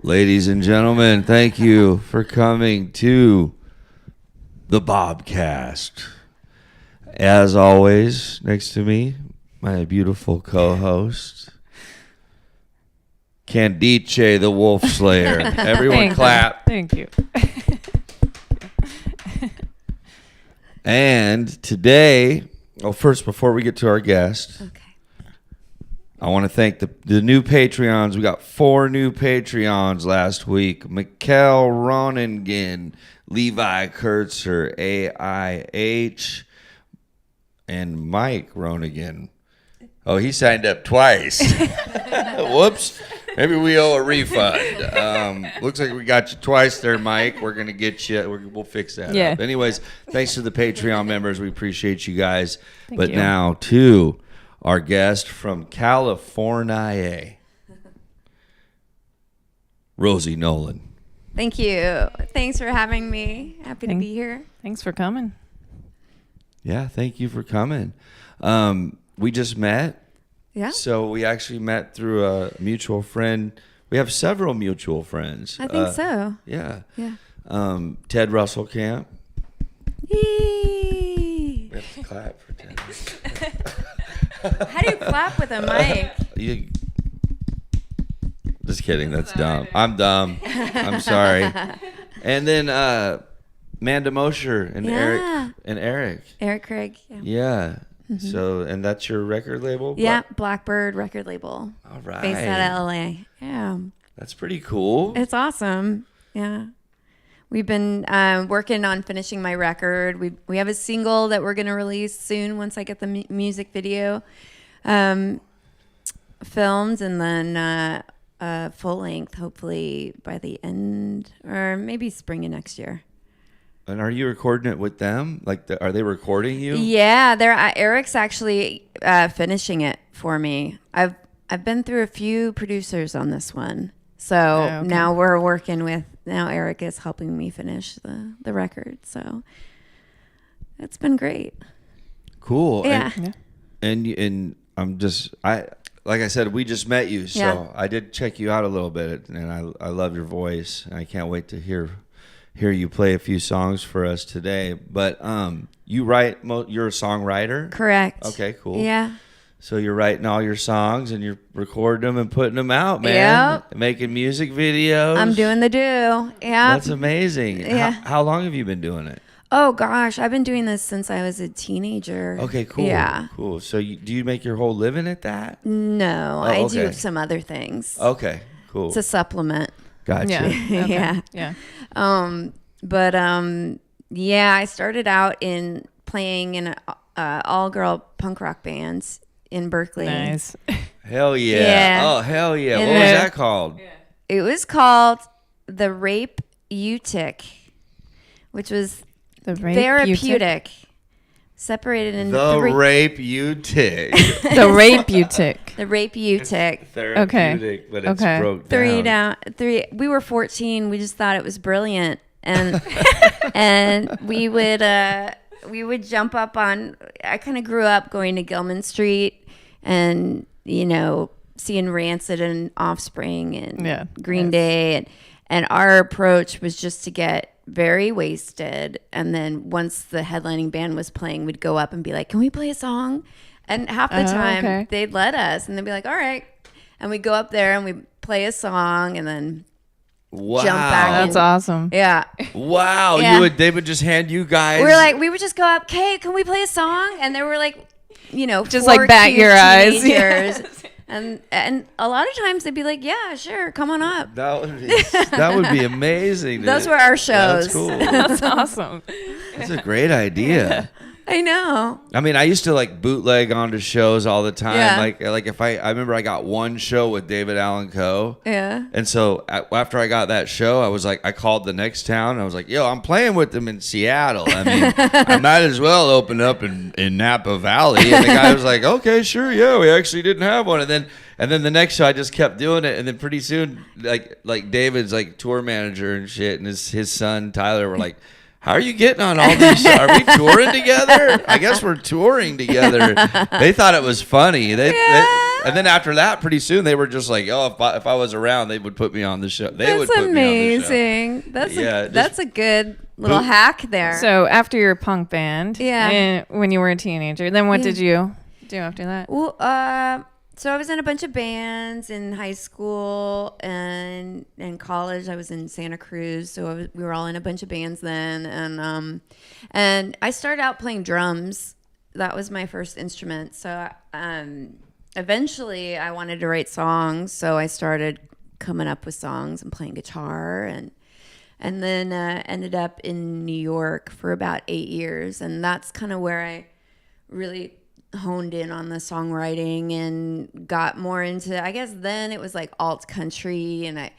Ladies and gentlemen, thank you for coming to the BOBCAST. As always, next to me, my beautiful co-host, Candice, the Wolf Slayer. Everyone clap. Thank you. And today, first, before we get to our guest, I want to thank the new Patreons. We got 4 new Patreons last week. Mikkel Ronningen, Levi Kurtzer, AIH, and Mike Ronigan. Oh, he signed up twice. Whoops. Maybe we owe a refund. Looks like we got you twice there, Mike. We're going to get you. We'll fix that up. Anyways, thanks to the Patreon members. We appreciate you guys. Thank you. Now to our guest from California, Rosy Nolan. Thank you. Thanks for having me. Happy to be here. Thanks for coming. Yeah, thank you for coming. We just met. Yeah. So we actually met through a mutual friend. We have several mutual friends. I think so. Yeah. Yeah. Ted Russell Camp. Yee. We have to clap for Ted. How do you clap with a mic? Just kidding. That's dumb. I'm dumb. I'm sorry. And then Amanda Mosher and Eric. Eric Craig. Yeah. Mm-hmm. So, and that's your record label? Yeah, Blackbird record label. All right. Based out of LA. Yeah. That's pretty cool. It's awesome. Yeah. We've been working on finishing my record. We have a single that we're going to release soon once I get the music video filmed, and then full length hopefully by the end or maybe spring of next year. And are you recording it with them? Like, are they recording you? Yeah, Eric's actually finishing it for me. I've been through a few producers on this one, so now we're working with. Now Eric is helping me finish the record, so it's been great. Cool. Yeah. And I'm just like I said, we just met you, so I did check you out a little bit, and I love your voice, and I can't wait to hear you play a few songs for us today. But you write, you're a songwriter? Correct. Okay, cool. Yeah. So you're writing all your songs and you're recording them and putting them out, man. Yep. Making music videos. I'm doing the do. Yeah. That's amazing. Yeah. How long have you been doing it? Oh gosh, I've been doing this since I was a teenager. Okay, cool. Yeah. Cool. So do you make your whole living at that? No, I do some other things. Okay, cool. It's a supplement. Gotcha. Yeah. Okay. Yeah. Yeah. I started out in playing in all-girl punk rock bands in Berkeley. Nice. Hell yeah. Yeah. Oh, hell yeah. And What was that called? Yeah. It was called the Rape Utic, which was therapeutic. Separated into The three. Rape Utic. The Rape Utic. The Rape Utic. Therapeutic, but it's broke down. Three. We were 14. We just thought it was brilliant, and and we would jump up on. I kind of grew up going to Gilman Street, and seeing Rancid and Offspring and Green Day, and our approach was just to get very wasted, and then once the headlining band was playing, we'd go up and be like, "Can we play a song?" And half the time they'd let us, and they'd be like, "All right," and we'd go up there and we'd play a song, and then jump back. That's awesome. Yeah. Wow. Yeah. They would just hand you guys. We would just go up, "Okay, can we play a song?" And they were like, just like bat your eyes. And a lot of times they'd be like, "Yeah, sure, come on up." That would be amazing. Those were our shows. That's cool. That's awesome. That's a great idea. I know. I mean, I used to like bootleg onto shows all the time. Yeah. Like if I remember I got one show with David Allan Coe. Yeah. And so after I got that show, I was like, I called the next town. And I was like, yo, I'm playing with them in Seattle. I mean, I might as well open up in Napa Valley. And the guy was like, okay, sure. Yeah, we actually didn't have one. And then the next show, I just kept doing it. And then pretty soon, like David's like tour manager and shit, and his son Tyler were like, how are you getting on all these? Are we touring together? I guess we're touring together. They thought it was funny. They And then after that, pretty soon they were just like, oh, if I was around, they would put me on the show. They would put me on the show. Amazing. That's a good little hack there. So after your punk band, yeah, and when you were a teenager, then what did you do after that? Well, so I was in a bunch of bands in high school and in college. I was in Santa Cruz, so we were all in a bunch of bands then. And I started out playing drums. That was my first instrument. So eventually, I wanted to write songs, so I started coming up with songs and playing guitar, and then ended up in New York for about 8 years, and that's kind of where I really honed in on the songwriting and got more into, I guess then it was like alt country, and I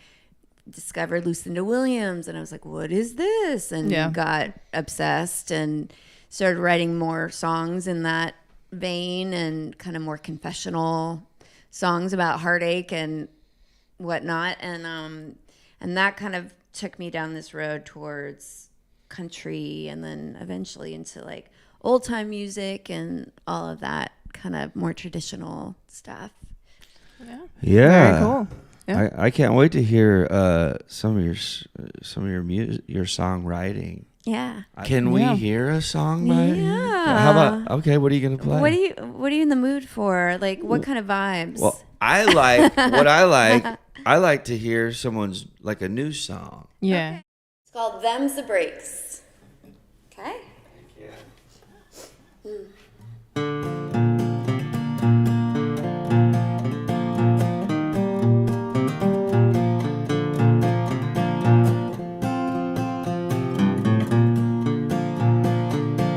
discovered Lucinda Williams, and I was like, what is this? And got obsessed and started writing more songs in that vein, and kind of more confessional songs about heartache and whatnot, and that kind of took me down this road towards country, and then eventually into like old time music and all of that kind of more traditional stuff. Yeah. Very cool. Yeah. I can't wait to hear some of your music, your songwriting. Yeah. Can we hear a song by you? Yeah. How about, okay, what are you going to play? What are you in the mood for? Like, what kind of vibes? Well, I like to hear someone's, like, a new song. Yeah. Okay. It's called Them's the Breaks. Okay.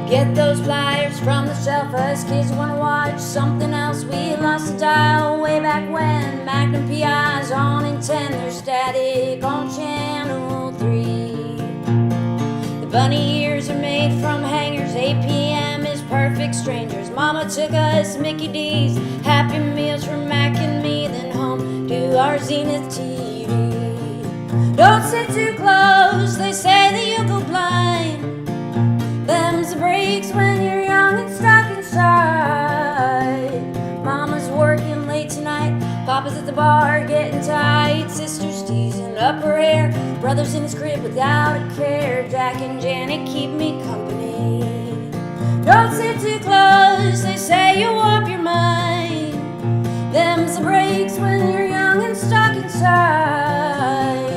Get those flyers from the shelf, us kids wanna watch something else. We lost the dial way back when. Magnum PI's on in 10, they're static on channel 3. The bunny ears are made from hangers, 8 p.m. is perfect strangers. Mama took us Mickey D's, Happy Meals for Mac and me, then home to our Zenith TV. Don't sit too close, they say that you'll go blind. Them's the breaks when you're young and stuck inside. Mama's working late tonight, Papa's at the bar getting tight. Sister's teasing up her hair, brother's in his crib without a care. Jack and Janet keep me company. Don't sit too close, they say you'll warp your mind. Them's the breaks when you're young and stuck inside.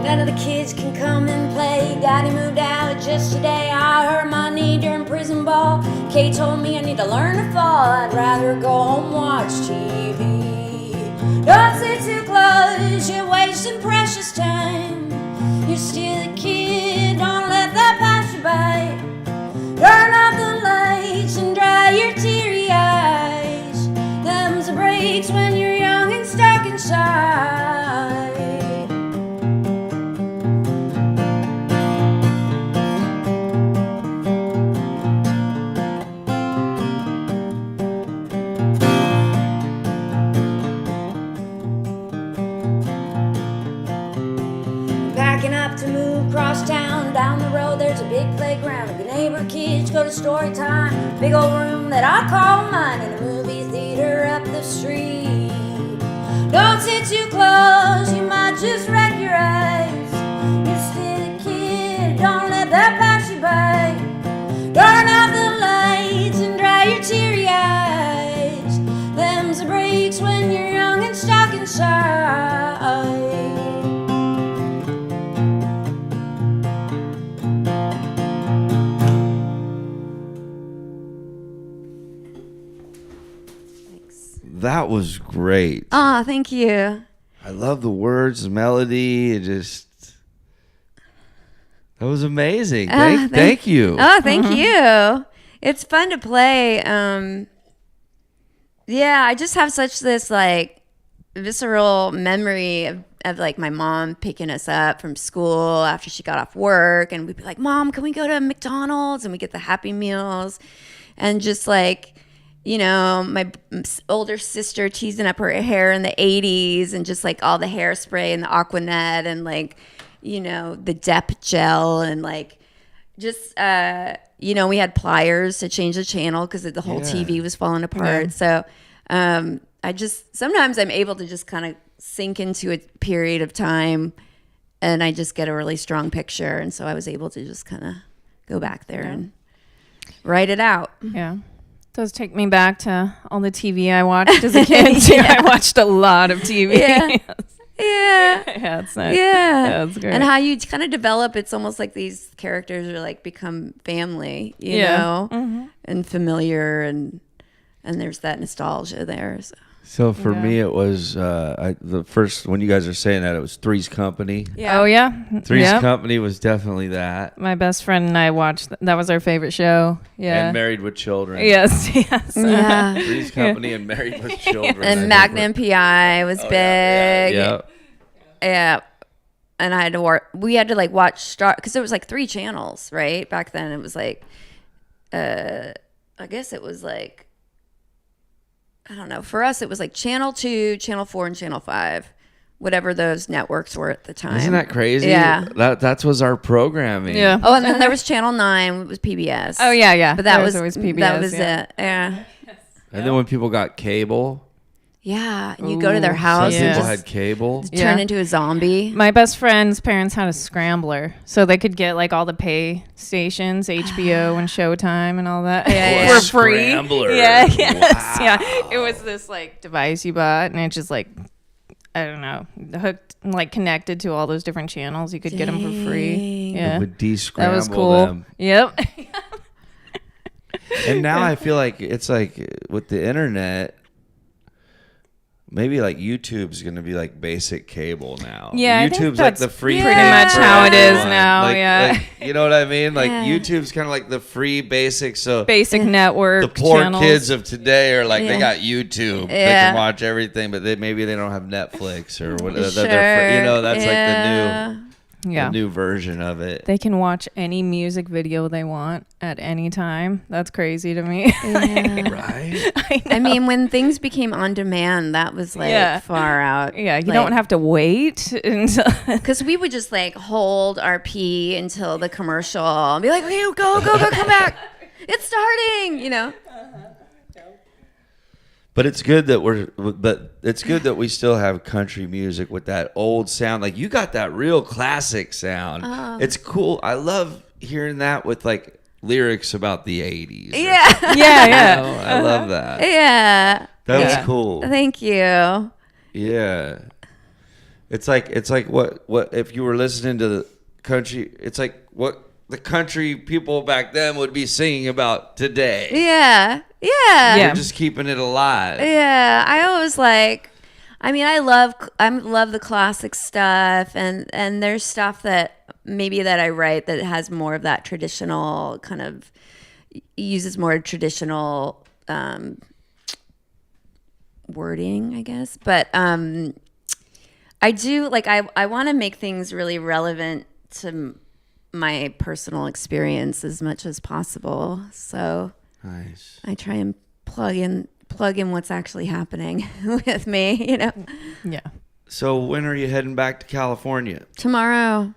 None of the kids can come and play. Daddy moved out just today. I hurt my knee during prison ball. Kay told me I need to learn to fall. I'd rather go home watch TV. Don't sit too close, you're wasting precious time. You're still a kid, don't let that pass you by. Turn off the lights and dry your teary eyes. Them's the breaks when you're young and stuck inside. Packing up to move across town. Down the road there's a big playground. The neighbor kids go to story time. Big old room that I call mine, and a movie theater up the street. Don't sit too close, you might just wreck your eyes. You're still a kid, don't let that pass you by. Turn off the lights and dry your teary eyes. Them's the breaks when you're young and stuck inside. That was great. Oh, thank you. I love the words, the melody. That was amazing. Thank you. Oh, thank you. It's fun to play. Yeah, I just have such this like visceral memory of like my mom picking us up from school after she got off work, and we'd be like, Mom, can we go to McDonald's? And we get the Happy Meals, and just like, my older sister teasing up her hair in the 80s and just like all the hairspray and the Aquanet and like, the Dep gel and like just, we had pliers to change the channel because the whole TV was falling apart. So sometimes I'm able to just kind of sink into a period of time and I just get a really strong picture. And so I was able to just kind of go back there and write it out. Yeah. Does take me back to all the TV I watched as a kid too. I watched a lot of TV. Yeah. Yeah, it's nice. Yeah, that's great. And how you kind of develop, it's almost like these characters are like become family, you know, and familiar, and there's that nostalgia there. So for me, it was the first, when you guys are saying that, it was Three's Company. Yeah. Oh yeah. Three's Company was definitely that. My best friend and I watched. That was our favorite show. Yeah. And Married with Children. Yes. Yeah. Three's Company and Married with Children. And Magnum PI was big. Yeah. And I had to we had to like watch Star, because there was like 3 channels, right? Back then it was like, I guess it was like, I don't know. For us, it was like Channel 2, Channel 4, and Channel 5, whatever those networks were at the time. Isn't that crazy? Yeah. That was our programming. Yeah. Oh, and then there was Channel 9, it was PBS. Oh, yeah. But that was always PBS. That was it. Yeah. And then when people got cable. Yeah. And you go to their house Some and people just had cable. turn into a zombie. My best friend's parents had a scrambler, so they could get like all the pay stations, HBO and Showtime and all that for free. Scrambler. Yeah, yes, Wow. yeah. It was this like device you bought, and it just like, I don't know, hooked, like connected to all those different channels. You could get them for free. Yeah, It would de-scramble that was cool. them. Yep. And now I feel like it's like with the internet, maybe like YouTube's gonna be like basic cable now. Yeah, I think YouTube's like that's the free pretty thing much for how it is everyone. now, Like, yeah. you know what I mean? Like Yeah. YouTube's kind of like the free basic. So Basic network. the poor channels. kids of today are like they Yeah. got YouTube. They Yeah. can watch everything, but maybe they don't have Netflix or whatever. Sure. That's like Yeah. the new version of it. They can watch any music video they want at any time. That's crazy to me. Yeah. Right? I mean, when things became on demand, that was like far out. Yeah, you don't have to wait until. Because we would just like hold our pee until the commercial and be like, okay, go, come back. It's starting, you know? But it's good that we still have country music with that old sound. Like you got that real classic sound. It's cool. I love hearing that with like lyrics about the 80s. Yeah. Yeah. I love that. Yeah. That was cool. Thank you. Yeah. It's like what if you were listening to the country, it's like what the country people back then would be singing about today. Yeah. You're just keeping it alive. Yeah. I always like, I mean, I love the classic stuff, and there's stuff that maybe that I write that has more of that traditional kind of, uses more traditional wording, I guess. But I do like, I want to make things really relevant to my personal experience as much as possible. So Nice. I try and plug in what's actually happening with me, you know. Yeah. So when are you heading back to California? Tomorrow.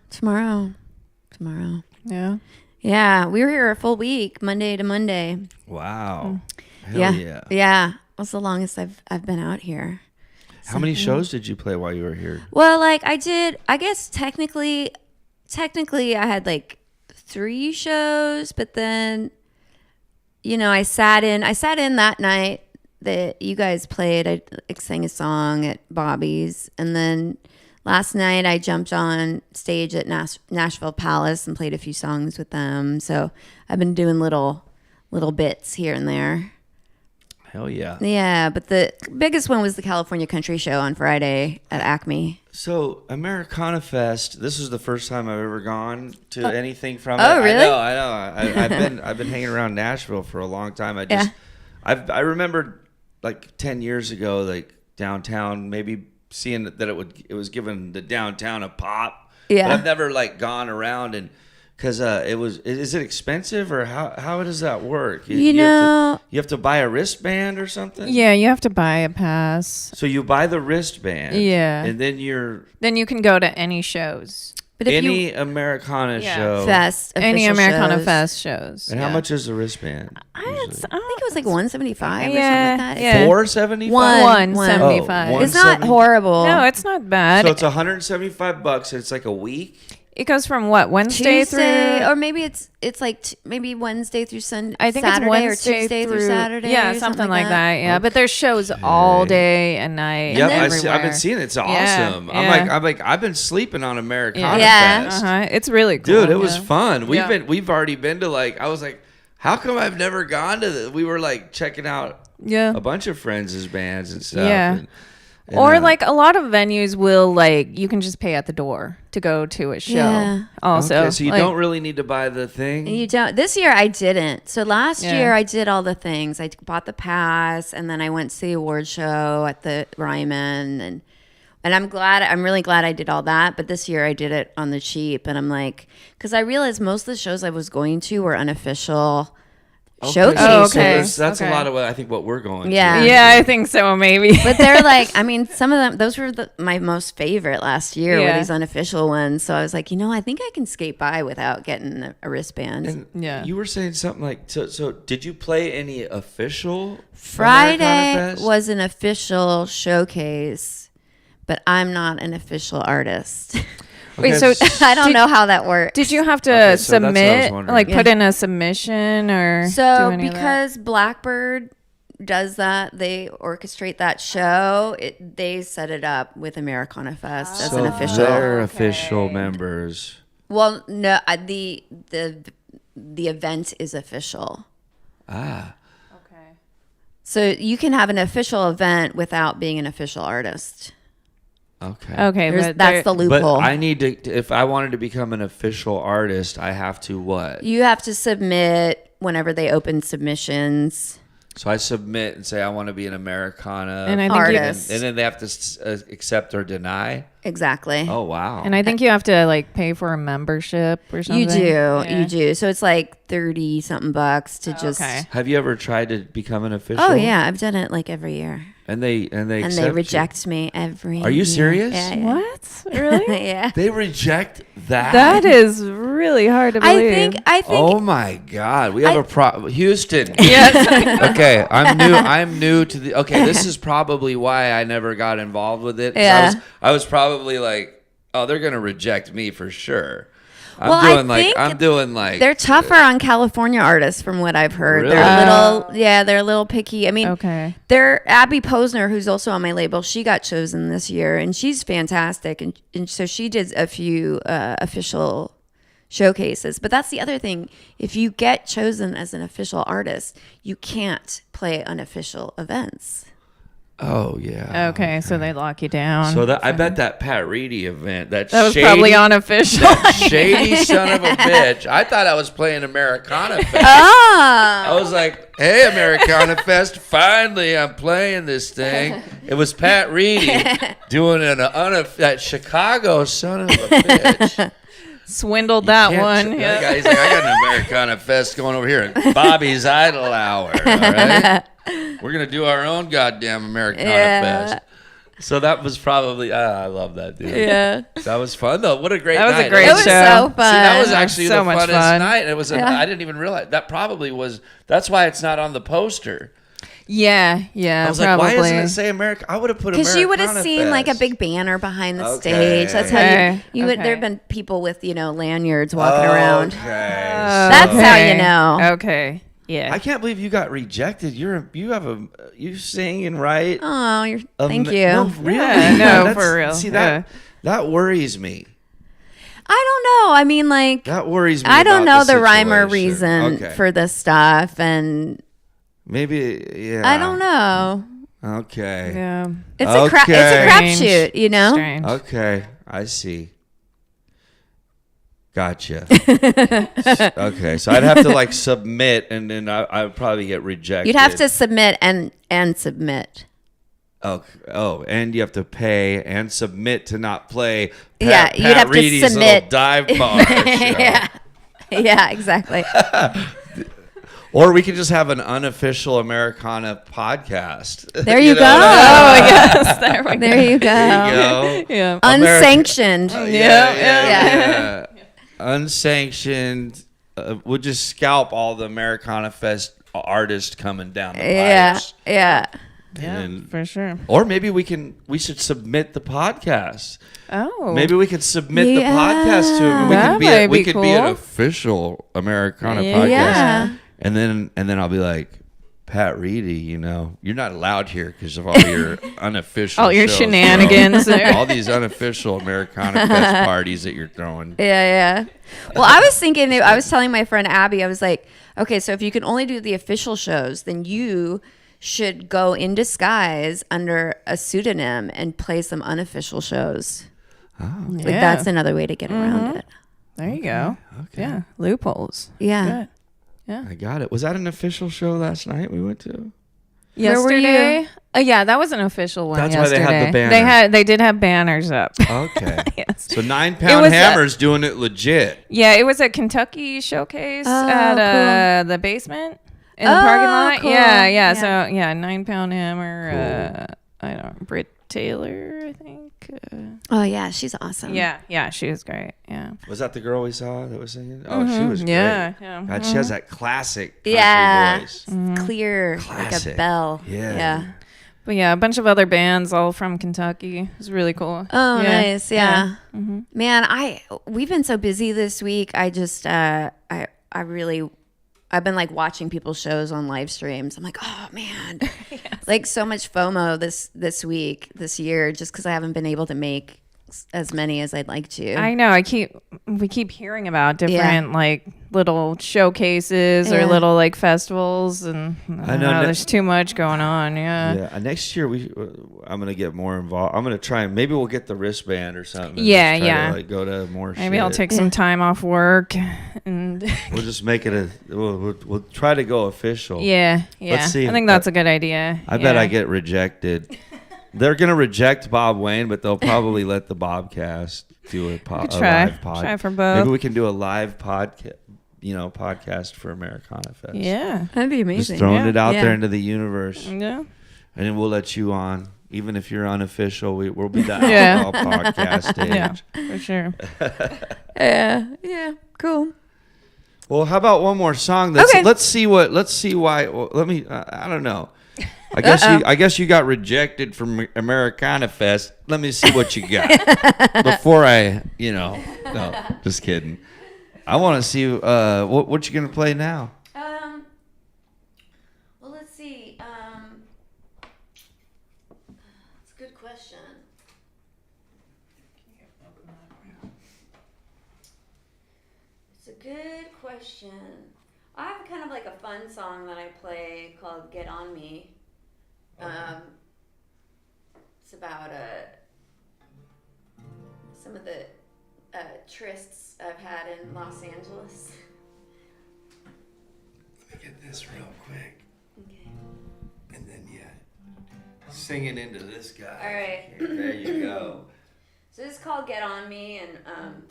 Yeah. Yeah, we were here a full week, Monday to Monday. Wow. Hell yeah. Yeah. That's the longest I've been out here. How many shows did you play while you were here? Well, like I guess technically I had like 3 shows, but then, you know, I sat in that night that you guys played. I sang a song at Bobby's, and then last night I jumped on stage at Nashville Palace and played a few songs with them. So I've been doing little bits here and there. Hell yeah. Yeah, but the biggest one was the California Country Show on Friday at Acme. So Americana Fest, this is the first time I've ever gone to anything from it. Oh, really? I know. I've been hanging around Nashville for a long time. I remember like 10 years ago, like downtown, maybe seeing that it was giving the downtown a pop. Yeah. But I've never like gone around, and Because is it expensive or how does that work? You know, you have to buy a wristband or something? Yeah, you have to buy a pass. So you buy the wristband. Yeah. And then Then you can go to any shows. but if any Americana show. Fest, Any official Americana shows. Fest shows. And how much is the wristband? I think it was like 175 or Yeah, something like that. yeah. $475? One. $175. Oh, It's not 170. horrible. No, it's not bad. So it's $175. It's like a week. It goes from what, Wednesday Tuesday, through, or maybe it's like maybe Wednesday through Sunday. I think Saturday it's Wednesday or Tuesday through Saturday. Yeah, or something like that. Yeah, but there's shows Okay. all day and night. Yep, everywhere. I've been seeing it. It's awesome. Yeah. I'm like, I've been sleeping on Americana Yeah. Fest. It's really cool. Dude, it was fun. Yeah. We've already been to I was like, how come I've never gone to this? We were like checking out Yeah. a bunch of friends' bands and stuff. Yeah. And, Or like a lot of venues will you can just pay at the door to go to a show. Yeah. Also, okay, so you don't really need to buy the thing. You don't. This year I didn't. So last Yeah. year I did all the things. I bought the pass, and then I went to the award show at the Ryman, and I'm really glad I did all that. But this year I did it on the cheap, and I'm like, because I realized most of the shows I was going to were unofficial showcases. Oh, okay. So that's Okay. a lot of what I think what we're going Yeah. to. Yeah, I think so. Maybe. But they're like, I mean, some of them, those were my most favorite last year, were Yeah. these unofficial ones. So I was like, I think I can skate by without getting a wristband. And Yeah. you were saying something like, so did you play any official Friday Americana Fest? was an official showcase, but I'm not an official artist. Wait, Okay, so I don't know how that works. did you have to Okay, so that's what I was submit, wondering. put in a submission or So do any of that? because Blackbird does that, they orchestrate that show. They set it up with Americana Fest as an official. They're official members. Well, no, the event is official. Ah. Okay. So you can have an official event without being an official artist. Okay. Okay, but That's the But loophole. I need to, if I wanted to become an official artist, I have to what? You have to submit whenever they open submissions. So I submit and say I want to be an Americana And I think Artist. and then they have to accept or deny. Exactly. Oh wow! And I think you have to pay for a membership or something. You do. Yeah. You do. So it's like 30 something bucks to just. Okay. Have you ever tried to become an official? Oh yeah, I've done it like every year, And they and accept they you? reject me every. Are you year. serious? Yeah, yeah. What? Really? yeah. They reject that. That is really hard to believe. I think. Oh my God! We have a problem. Houston. Yes. Okay, I'm new to the. Okay, this is probably why I never got involved with it. 'Cause Yeah. I was probably like, oh, they're gonna reject me for sure. Well, I'm doing like They're tougher on California artists, from what I've heard. Really? They're a little picky. I mean, Okay. they're Abby Posner, who's also on my label. She got chosen this year, and she's fantastic. And so she did a few official showcases. But that's the other thing. If you get chosen as an official artist, you can't play unofficial events. Oh yeah. Okay, so they lock you down. So that I bet that Pat Reedy event that was shady, probably unofficial. that shady son of a bitch. I thought I was playing Americana Fest. Ah, I was like, hey, Americana Fest, finally I'm playing this thing. It was Pat Reedy doing that Chicago son of a bitch. Swindled that Can't- one. That Yeah. guy's like, I got an Americana Fest going over here at Bobby's Idle Hour. All right? We're going to do our own goddamn Americana Fest. So that was probably, I love that, dude. yeah. That was fun, though. What a great That was night. a great It was show. so fun. See, that was actually So the much funnest fun. night. It was. Yeah. I didn't even realize that probably was. That's why it's not on the poster. Yeah, I was probably. like, why doesn't it say America? I would have put Because you would have Americana seen like a Fest. big banner behind the Okay. stage. That's how Okay. you would. Okay. There have been people with lanyards walking around. Okay. That's how you know. Okay. Yeah. I can't believe you got rejected. You sing and write. Oh, thank you. No, really? Yeah, no, That's- for real. See that worries me. I don't know. I mean, like, That worries me. I don't know about the rhyme or situation. reason Okay. for this stuff, and Maybe. Yeah. I don't know. Okay. yeah. It's Okay. a Strange. crapshoot, you know. Strange. Okay, I see. Gotcha. Okay, so I'd have to submit, and then I would probably get rejected. You'd have to submit and submit. Oh, and you have to pay and submit to not play. Yeah, you'd have to Reedy's submit. little dive bar show. Yeah. Yeah, exactly. Or we could just have an unofficial Americana podcast. There you go. Oh, yes. There we go. There you go. There you go. Yeah. Unsanctioned. Yeah. Unsanctioned. We'll just scalp all the Americana Fest artists coming down the pipes. Yeah. Yeah, for sure. Or maybe we should submit the podcast. Oh. Maybe we could submit the podcast to him. We could be an official Americana podcast. Yeah. And then I'll be like, Pat Reedy, you're not allowed here because of all your unofficial all your shows, shenanigans. all these unofficial Americana Fest parties that you're throwing. Yeah. Well, I was thinking, I was telling my friend Abby, I was like, okay, so if you can only do the official shows, then you should go in disguise under a pseudonym and play some unofficial shows. Oh. Like that's another way to get around it. There you go. Okay. Yeah. Loopholes. Yeah. Good. Yeah. I got it. Was that an official show last night we went to? Where were Yesterday? you? Yeah, that was an official one. That's why yesterday. they had the banners. They did have banners up. Okay. Yes. So 9 It Pound was Hammer's doing it legit. Yeah, it was a Kentucky showcase Oh, at the basement in the parking lot. Cool. Yeah. So 9 Pound Hammer. I don't know, Britt Taylor, I think. Oh yeah, she's awesome. Yeah, she was great. Yeah. Was that the girl we saw that was singing? Oh, she was great. Yeah. God, she has that classic country Yeah. voice. It's clear like Classic. a bell. Yeah. But yeah, a bunch of other bands all from Kentucky. It was really cool. Oh, nice. Yeah. Mm-hmm. Man, we've been so busy this week. I just I've been like watching people's shows on live streams. I'm like, oh man, like so much FOMO this year, just because I haven't been able to make as many as I'd like to. I know. We keep hearing about different like little showcases or little like festivals, and I know there's too much going on. Yeah. Next year I'm gonna get more involved. I'm gonna try and maybe we'll get the wristband or something. and Yeah, just try yeah. To, like, go to more. Maybe shit. I'll take some time off work, and We'll just make it we'll try to go official. yeah. Let's see. I think that's a good idea. I bet I get rejected. They're gonna reject Bob Wayne, but they'll probably let the Bobcast do a live pod. Try for both. Maybe we can do a live podcast. Podcast for Americana Fest. Yeah. That'd be amazing. Just throwing it out Yeah. there into the universe, Yeah. and then we'll let you on, even if you're unofficial. We'll be the Yeah. alcohol podcast stage. Yeah. For sure. Yeah. Cool. Well, how about one more song? Okay. Let's see why. Well, let me. I don't know. I guess you got rejected from Americana Fest. Let me see what you got before I. No, just kidding. I want to see what you gonna play now. Well, let's see. It's a good question. It's a good question. I have kind of like a fun song that I play called "Get On Me." It's about some of the trysts I've had in Los Angeles. Let me get this real quick, Okay. and then singing into this guy. All right. There you go. So this is called "Get On Me," and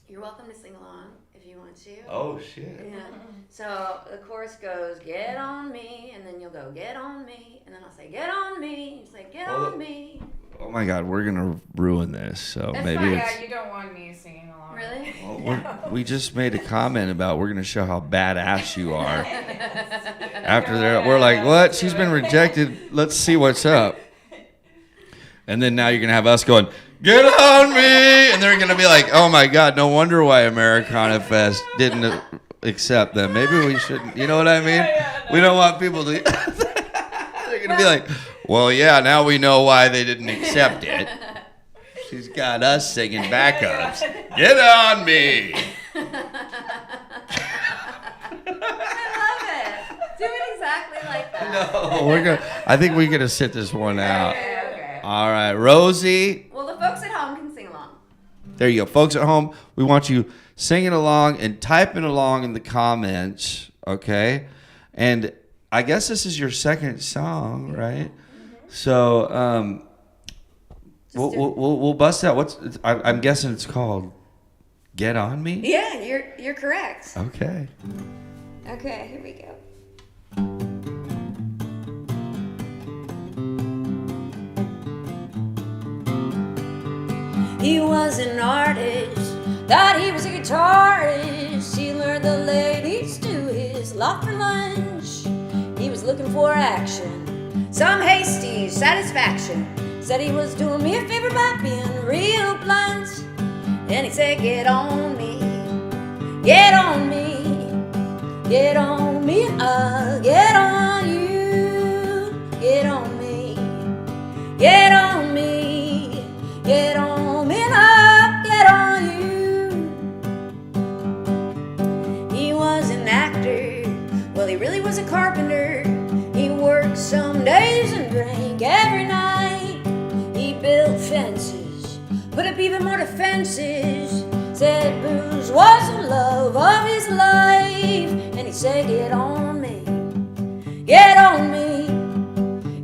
you're welcome to sing along if you want to. Oh shit. Yeah. So the chorus goes, "Get on me," and then you'll go, "Get on me," and then I'll say, "Get on me." You say, "Get on me." Oh my God, we're gonna ruin this. So That's maybe fine. it's. you don't want me singing along. Really? Well, we just made a comment about we're gonna show how badass you are. After that, we're like, what? She's been rejected. Let's see what's up. And then now you're gonna have us going, "Get on me," and they're gonna be like, "Oh my God, no wonder why Americana Fest didn't accept them. Maybe we shouldn't." You know what I mean? We don't want people to. They're gonna be like, "Well, yeah, now we know why they didn't accept it. She's got us singing backups. Get on me." I love it. Do it exactly like that. No, I think we're gonna sit this one out. Okay. All right, Rosy. Well, the folks at home can sing along. There you go, folks at home. We want you singing along and typing along in the comments, okay? And I guess this is your second song, right? Mm-hmm. So we'll bust out. I'm guessing it's called. Get on me? Yeah, you're correct. Okay. Okay, here we go. He was an artist, thought he was a guitarist. He lured the ladies to his loft for lunch. He was looking for action, some hasty satisfaction. Said he was doing me a favor by being real blunt. And he said, get on me, get on me, get on me, I'll get on you. Get on me, get on me, get on me, and I'll get on you. He was an actor, well he really was a carpenter. He worked some days and drank every night. He built fences, put up even more defenses. Said booze was the love of his life. And he said, get on me, get on me,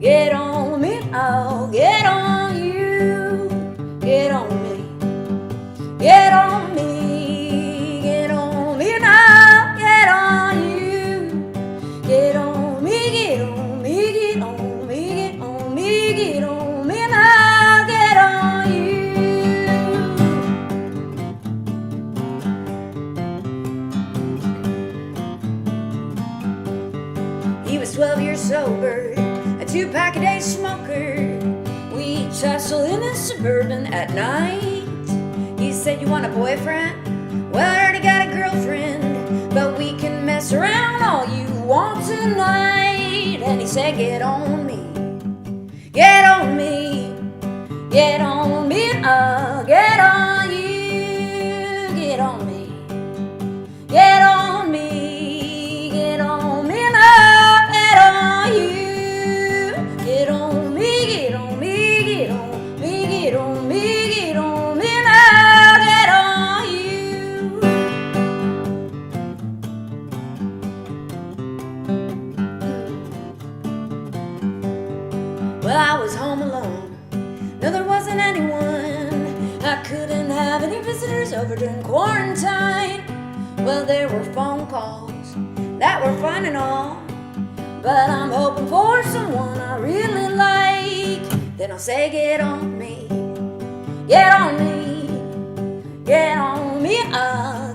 get on me, I'll get on you. Get on me, get on me, get on me, and I'll get on you. Get on me, get on me, get on me, get on me, get on me, and I'll get on you. He was 12 years sober, a 2-pack a day smoker. We tussle in a Suburban at night. He said, you want a boyfriend? Well, I already got a girlfriend, but we can mess around all you want tonight. And he said, get on me, get on me, get on me, and I'll get on you. Get on me, get on me, get on me, and I'll get on you. Get on me, get on me, get on me, get on me, get on me, and I'll get on you. Well, I was home alone. No, there wasn't anyone. I couldn't have any visitors over during quarantine. Well, there were phone calls that were fun and all, but I'm hoping for someone I really like. Then I'll say, get on me, get on me, get on me, I'll